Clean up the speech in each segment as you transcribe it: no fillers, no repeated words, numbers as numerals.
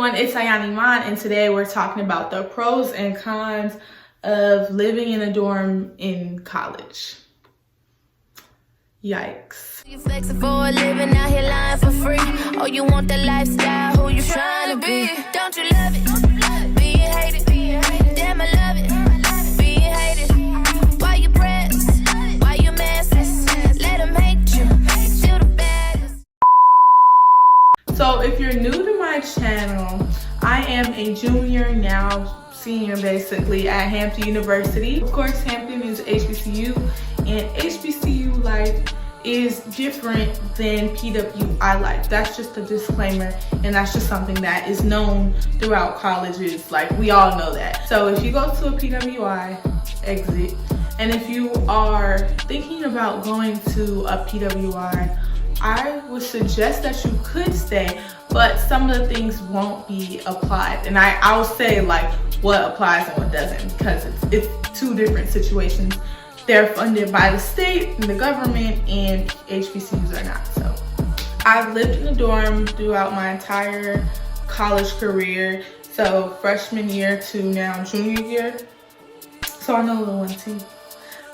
everyone, it's Ayana, and today we're talking about the pros and cons of living in a dorm in college. Yikes. You flexing for a living, out here lying for free. Oh, you want the lifestyle, who you trying to be? Don't you love it? Being hated, damn I love it. Being hated, why you press? Why you messes? Let them hate you, still the baddest. So if you're new to my channel, I am a junior now, senior basically, at Hampton University. Of course, Hampton is HBCU, and HBCU life is different than PWI life. That's just a disclaimer, and that's just something that is known throughout colleges. Like, we all know that. So if you go to a PWI, exit. And if you are thinking about going to a PWI, I would suggest that you could stay, but some of the things won't be applied. And I will say like what applies and what doesn't, because it's two different situations. They're funded by the state and the government, and HBCUs are not. So I've lived in a dorm throughout my entire college career. So freshman year to now junior year. So I know a little one too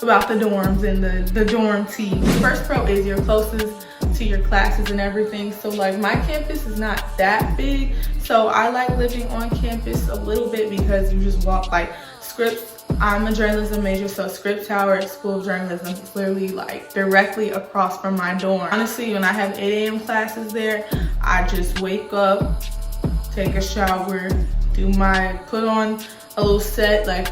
about the dorms and the dorm tea. The first pro is you're closest to your classes and everything. So like, my campus is not that big, so I like living on campus a little bit because you just walk like Scripps. I'm a journalism major, so Scripps Tower at School of Journalism is literally like directly across from my dorm. Honestly, when I have 8 a.m. classes there, I just wake up, take a shower, put on a little set like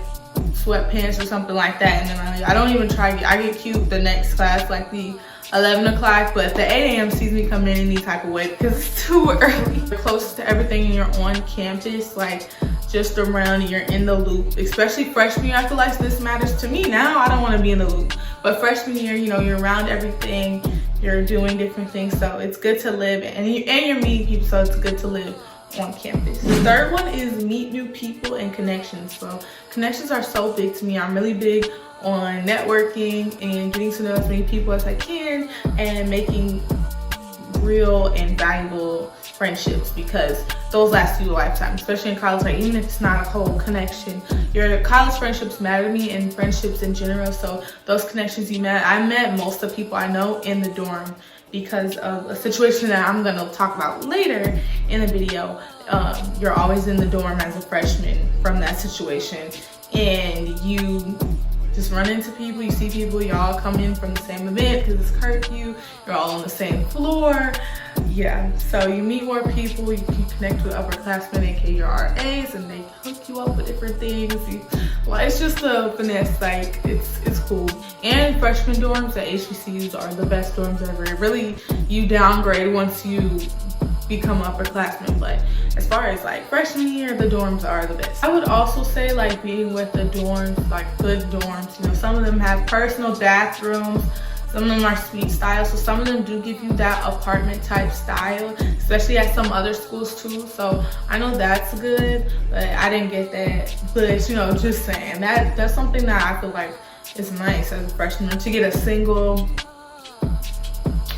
sweatpants or something like that, and then I don't even try I get cute the next class, like the 11 o'clock, but the 8 a.m. sees me come in any type of way because it's too early. You're close to everything and you're on campus, like just around, you're in the loop. Especially freshman year, I feel like this matters to me now. I don't want to be in the loop, but freshman year, you know, you're around everything, you're doing different things, so it's good to live, and you're meeting people, so it's good to live on campus. The third one is meet new people and connections. So connections are so big to me. I'm really big on networking and getting to know as many people as I can and making real and valuable friendships, because those last you a lifetime, especially in college. Like, even if it's not a whole connection, your college friendships matter to me, and friendships in general. So those connections I met most of the people I know in the dorm because of a situation that I'm gonna talk about later in the video. You're always in the dorm as a freshman from that situation, and you just run into people, you see people, y'all come in from the same event because it's curfew, you're all on the same floor. Yeah, so you meet more people, you can connect with upperclassmen, aka your RAs, and they hook you up with different things. Well, it's just a finesse, like it's cool. And freshman dorms at HBCUs are the best dorms ever. Really, you downgrade once you become upperclassmen, but as far as like freshman year, the dorms are the best. I would also say like being with the dorms, like good dorms, you know, some of them have personal bathrooms, some of them are suite style, so some of them do give you that apartment type style, especially at some other schools too. So I know that's good, but I didn't get that. But you know, just saying that's something that I feel like is nice as a freshman, to get a single.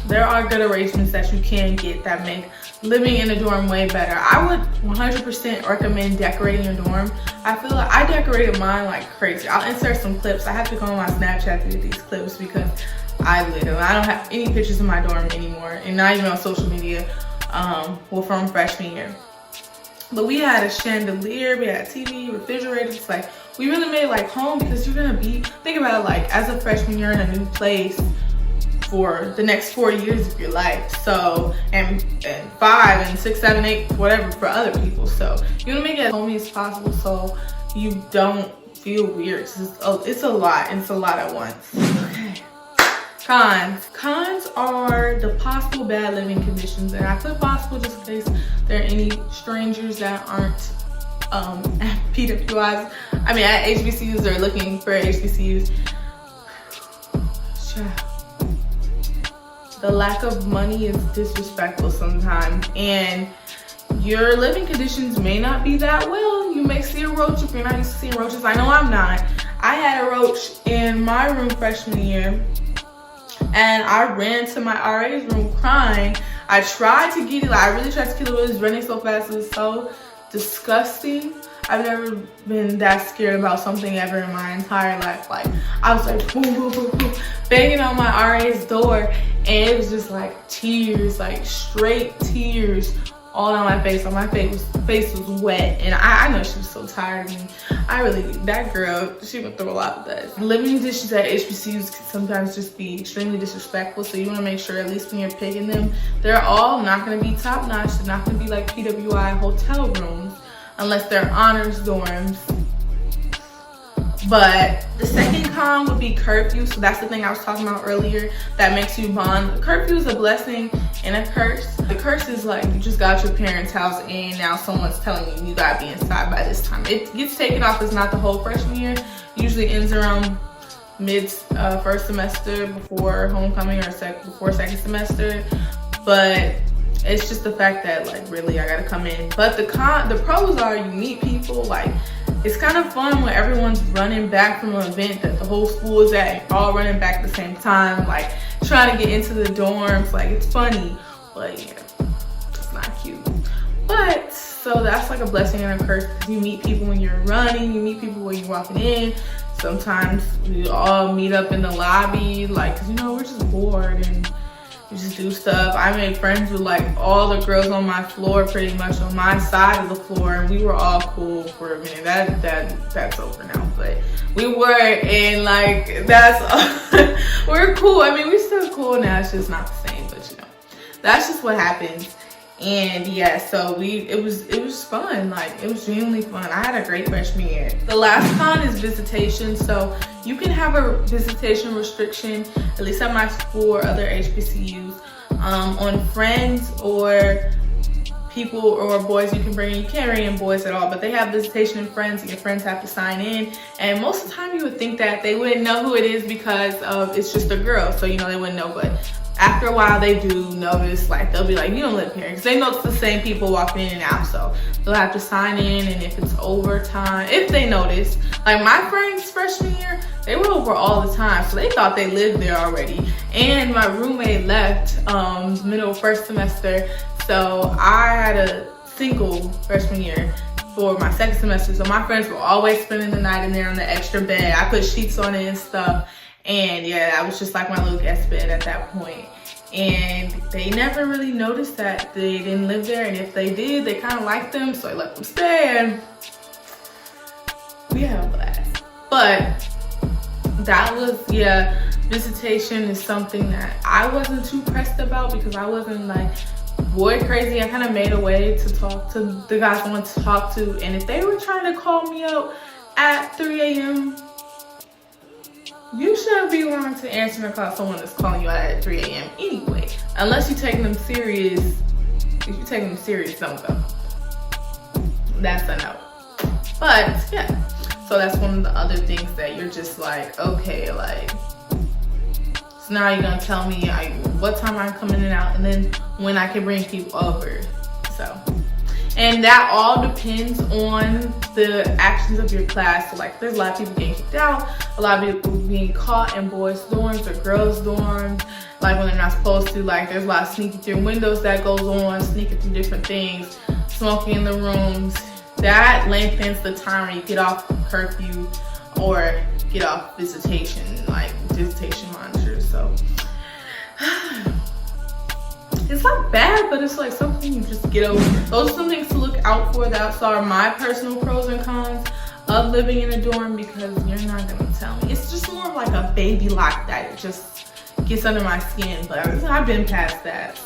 There are good arrangements that you can get that make living in a dorm way better. I would 100% recommend decorating your dorm. I feel like I decorated mine like crazy. I'll insert some clips. I have to go on my Snapchat to get these clips because I don't have any pictures of my dorm anymore, and not even on social media. Well, from freshman year. But we had a chandelier, we had a TV, refrigerators. Like, we really made it like home, because you're gonna think about it, like as a freshman, you're in a new place for the next 4 years of your life. So, and 5 and 6, 7, 8, whatever for other people. So you wanna make it as homey as possible so you don't feel weird. It's a lot, and it's a lot at once. Okay. Cons are the possible bad living conditions, and I put possible just in case there are any strangers that aren't at PWIs. I mean, at HBCUs, or looking for HBCUs. The lack of money is disrespectful sometimes, and your living conditions may not be that well. You may see a roach if you're not used to seeing roaches. I know I'm not. I had a roach in my room freshman year, and I ran to my RA's room crying. I tried to get it, like I really tried to kill it, but it was running so fast, it was so disgusting. I've never been that scared about something ever in my entire life. Like, I was like, boom, boom, boom, boom, banging on my RA's door, and it was just like tears, like straight tears all on my face. On my face was wet, and I know she was so tired of me. That girl, she went through a lot with us. Living conditions at HBCUs can sometimes just be extremely disrespectful, so you want to make sure, at least when you're picking them, they're all not going to be top notch. They're not going to be like PWI hotel rooms, unless they're honors dorms. But the second con would be curfew. So that's the thing I was talking about earlier that makes you bond. Curfew is a blessing and a curse. The curse is like you just got your parents' house and now someone's telling you you gotta be inside by this time. It gets taken off. It's not the whole freshman year. It usually ends around mid first semester before homecoming or before second semester. But it's just the fact that like really I gotta come in. But the pros are you meet people. Like, it's kind of fun when everyone's running back from an event that the whole school is at, and all running back at the same time, like trying to get into the dorms. Like, it's funny, but yeah, it's not cute. But so that's like a blessing and a curse, because you meet people when you're running, you meet people when you're walking in. Sometimes we all meet up in the lobby, like, 'cause you know, we're just bored and we just do stuff. I made friends with like all the girls on my floor, pretty much on my side of the floor, and we were all cool for a minute. That's over now, but we were, and like we're cool. I mean, we're still cool now. It's just not the same, but you know, that's just what happens. And yeah, so it was fun. Like, it was genuinely fun. I had a great freshman year. The last con is visitation. So you can have a visitation restriction, at least at my school or other HBCUs, on friends or people or boys you can bring in. You can't bring in boys at all, but they have visitation and friends, and your friends have to sign in. And most of the time you would think that they wouldn't know who it is because it's just a girl, so you know they wouldn't know. But after a while they do notice. Like, they'll be like, you don't live here, because they know it's the same people walking in and out, so they'll have to sign in. And if it's overtime, if they notice, like my friends freshman year, they were over all the time, so they thought they lived there already. And my roommate left middle of first semester, so I had a single freshman year for my second semester. So my friends were always spending the night in there on the extra bed. I put sheets on it and stuff. And yeah, I was just like my little guest bed at that point. And they never really noticed that they didn't live there. And if they did, they kind of liked them, so I let them stay. And we had a blast. But that was, yeah, visitation is something that I wasn't too pressed about, because I wasn't like boy crazy. I kind of made a way to talk to the guys I wanted to talk to. And if they were trying to call me out at 3 a.m., you shouldn't be wanting to answer the call someone that's calling you out at 3 a.m. anyway. Unless you're taking them serious. If you're taking them serious, don't go. That's a no. But yeah, so that's one of the other things that you're just like, okay, like, so now you're gonna tell me what time I'm coming in and out, and then when I can bring people over. So, and that all depends on the actions of your class. So like, there's a lot of people getting kicked out, a lot of people being caught in boys' dorms or girls' dorms, like when they're not supposed to. Like, there's a lot of sneaking through windows that goes on, sneaking through different things, smoking in the rooms. That lengthens the time where you get off curfew or get off visitation, like visitation monitors. So it's not bad, but it's like something you just get over. Those are some things to look out for. That are my personal pros and cons of living in a dorm, because you're not gonna tell me. It's just more of like a baby lock that just gets under my skin, but I've been past that.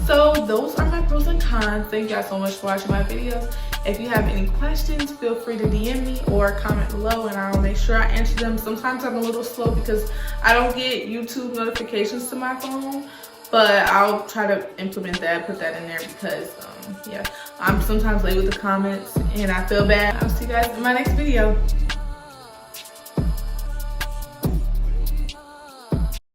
So those are my pros and cons. Thank you guys so much for watching my videos. If you have any questions, feel free to DM me or comment below, and I'll make sure I answer them. Sometimes I'm a little slow because I don't get YouTube notifications to my phone, but I'll try to implement that, put that in there, because yeah, I'm sometimes late with the comments and I feel bad. I'll see you guys in my next video.